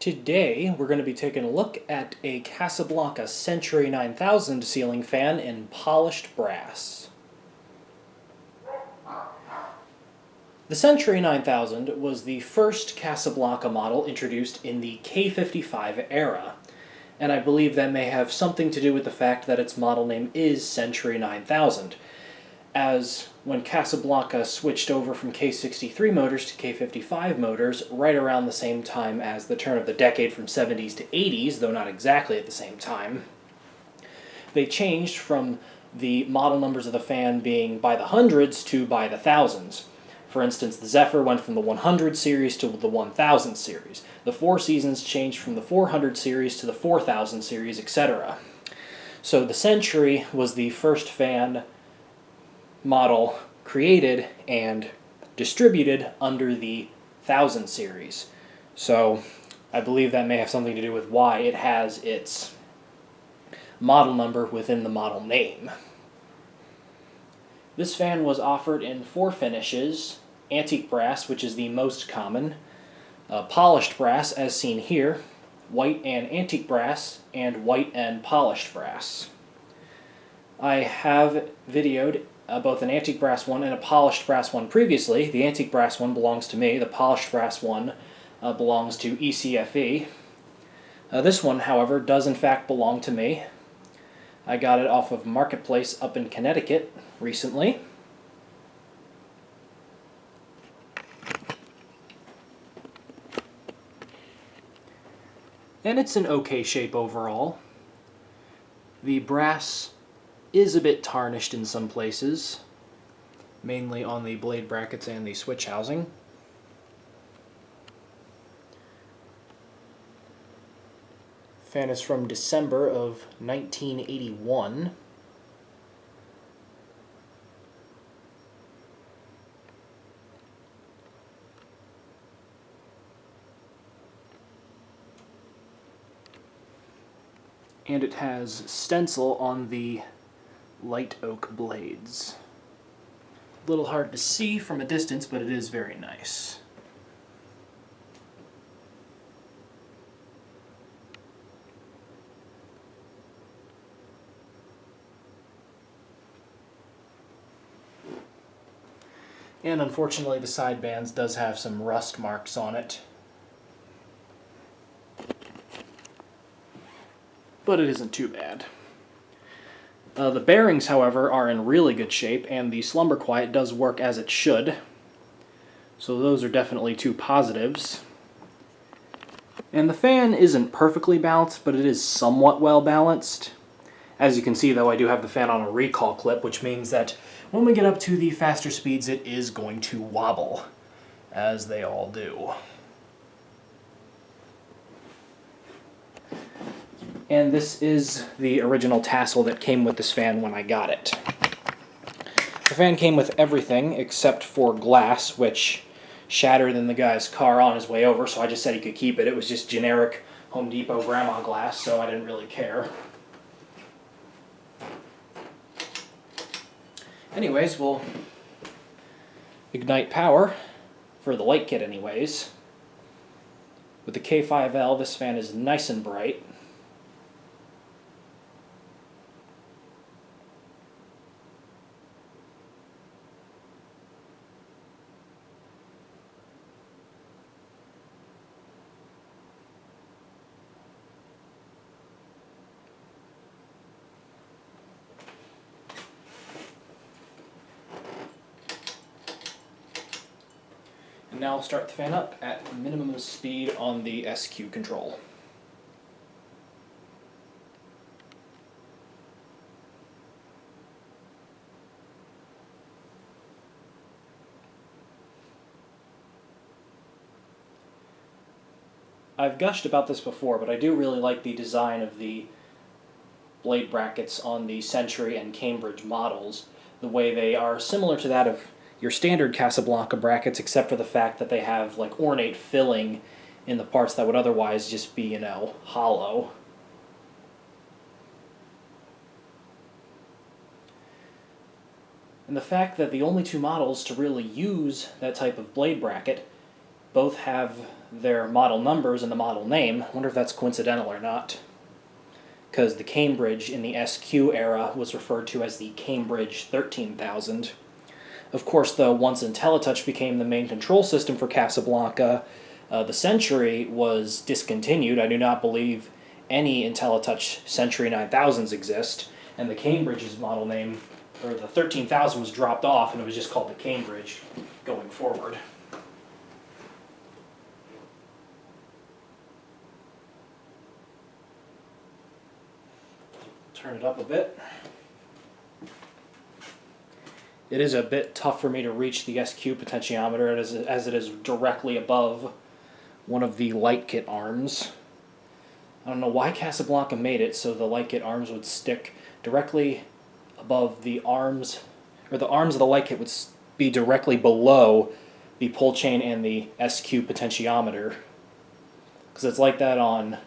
Today, we're going to be taking a look at a Casablanca Century 9000 ceiling fan in polished brass. The Century 9000 was the first Casablanca model introduced in the K55 era, and I believe that may have something to do with the fact that its model name is Century 9000, as when Casablanca switched over from K63 motors to K55 motors right around the same time as the turn of the decade from 70s to 80s, though not exactly at the same time, they changed from the model numbers of the fan being by the hundreds to by the thousands. For instance, the Zephyr went from the 100 series to the 1000 series. The Four Seasons changed from the 400 series to the 4000 series, etc. So the Century was the first fan model created and distributed under the 1000 series. So I believe that may have something to do with why it has its model number within the model name. This fan was offered in four finishes: antique brass, which is the most common, polished brass as seen here, white and antique brass, and white and polished brass. I have videoed both an antique brass one and a polished brass one previously. The antique brass one belongs to me, the polished brass one belongs to ECFE. This one, however, does in fact belong to me. I got it off of Marketplace up in Connecticut recently. And it's in okay shape overall. The brass is a bit tarnished in some places, mainly on the blade brackets and the switch housing. Fan is from December of 1981. And it has stencil on the light oak blades. A little hard to see from a distance, but it is very nice. And unfortunately the side bands does have some rust marks on it. But it isn't too bad. The bearings, however, are in really good shape, and the slumber quiet does work as it should. So those are definitely two positives. And the fan isn't perfectly balanced, but it is somewhat well balanced. As you can see, though, I do have the fan on a recall clip, which means that when we get up to the faster speeds, it is going to wobble, as they all do. And this is the original tassel that came with this fan when I got it. The fan came with everything except for glass, which shattered in the guy's car on his way over, so I just said he could keep it. It was just generic Home Depot grandma glass, so I didn't really care. Anyways, we'll ignite power, for the light kit anyways. With the K5L, this fan is nice and bright. And now I'll start the fan up at minimum speed on the SQ control. I've gushed about this before, but I do really like the design of the blade brackets on the Century and Cambridge models. The way they are similar to that of your standard Casablanca brackets, except for the fact that they have like ornate filling in the parts that would otherwise just be, hollow. And the fact that the only two models to really use that type of blade bracket both have their model numbers and the model name. I wonder if that's coincidental or not. Because the Cambridge in the SQ era was referred to as the Cambridge 13,000. Of course, though, once IntelliTouch became the main control system for Casablanca, the Century was discontinued. I do not believe any IntelliTouch Century 9000s exist, and the Cambridge's model name, or the 13,000, was dropped off, and it was just called the Cambridge going forward. Turn it up a bit. It is a bit tough for me to reach the SQ potentiometer as it is directly above one of the light kit arms. I don't know why Casablanca made it so the light kit arms would stick directly above the arms, or the arms of the light kit would be directly below the pull chain and the SQ potentiometer. Because it's like that on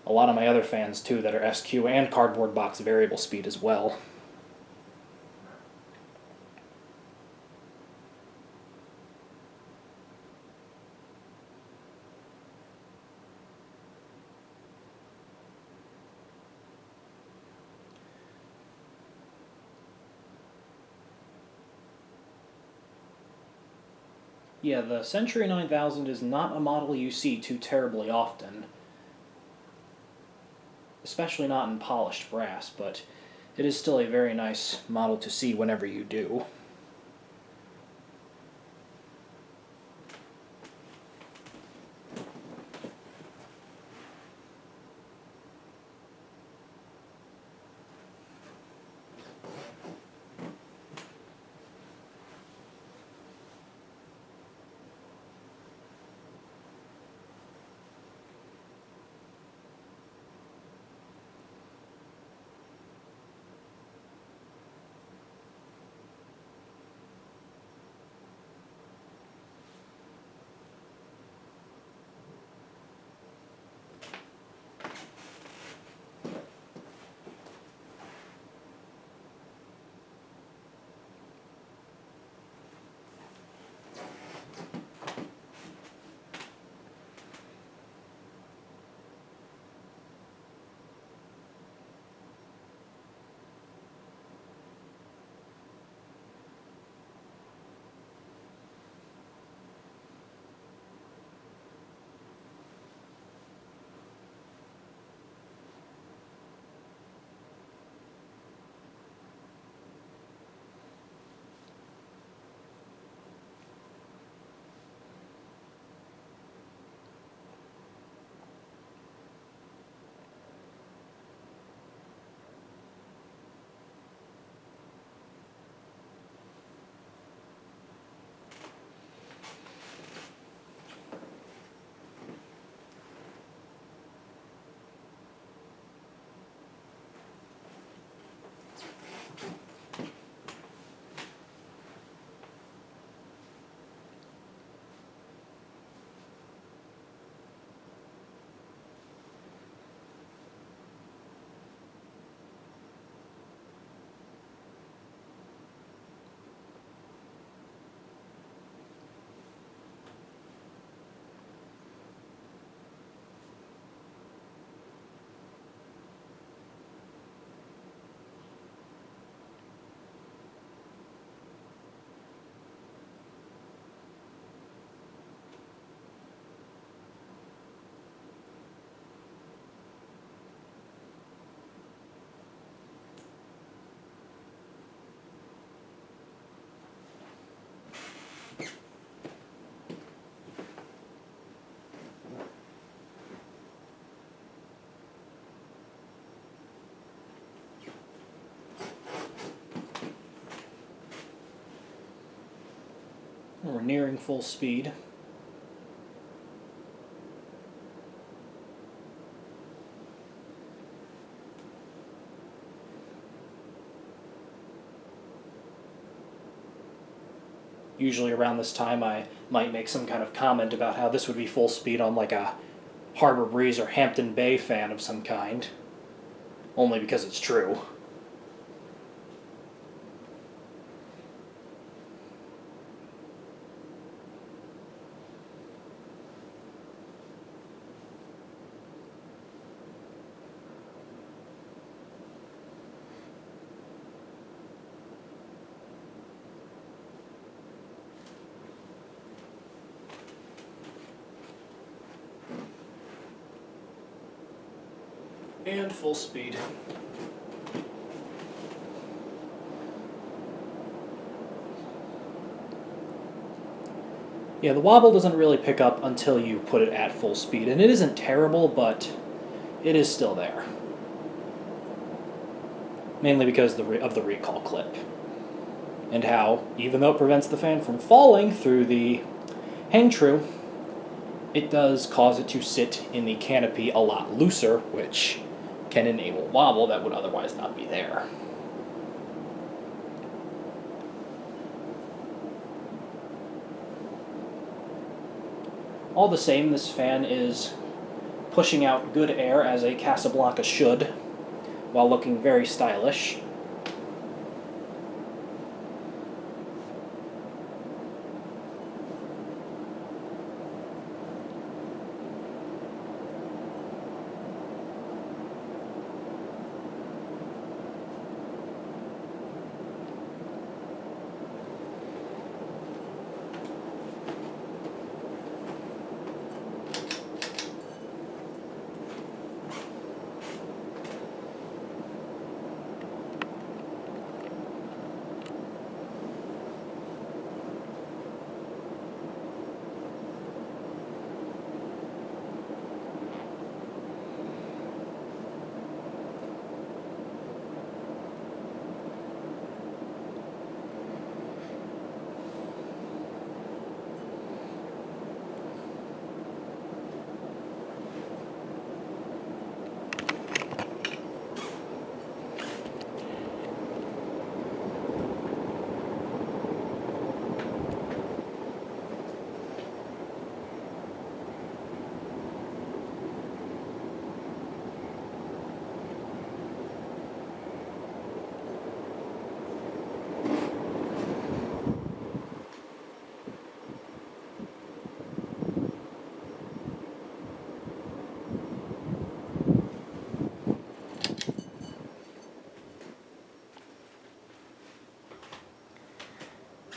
a lot of my other fans too that are SQ and cardboard box variable speed as well. Yeah, the Century 9000 is not a model you see too terribly often, especially not in polished brass, but it is still a very nice model to see whenever you do. We're nearing full speed. Usually around this time I might make some kind of comment about how this would be full speed on like a Harbor Breeze or Hampton Bay fan of some kind. Only because it's true. And full speed. Yeah, the wobble doesn't really pick up until you put it at full speed, and it isn't terrible, but it is still there. Mainly because of the recall clip. And how, even though it prevents the fan from falling through the hang true, it does cause it to sit in the canopy a lot looser, which can enable wobble that would otherwise not be there. All the same, this fan is pushing out good air as a Casablanca should, while looking very stylish.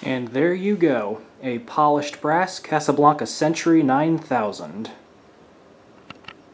And there you go, a polished brass Casablanca Century 9000.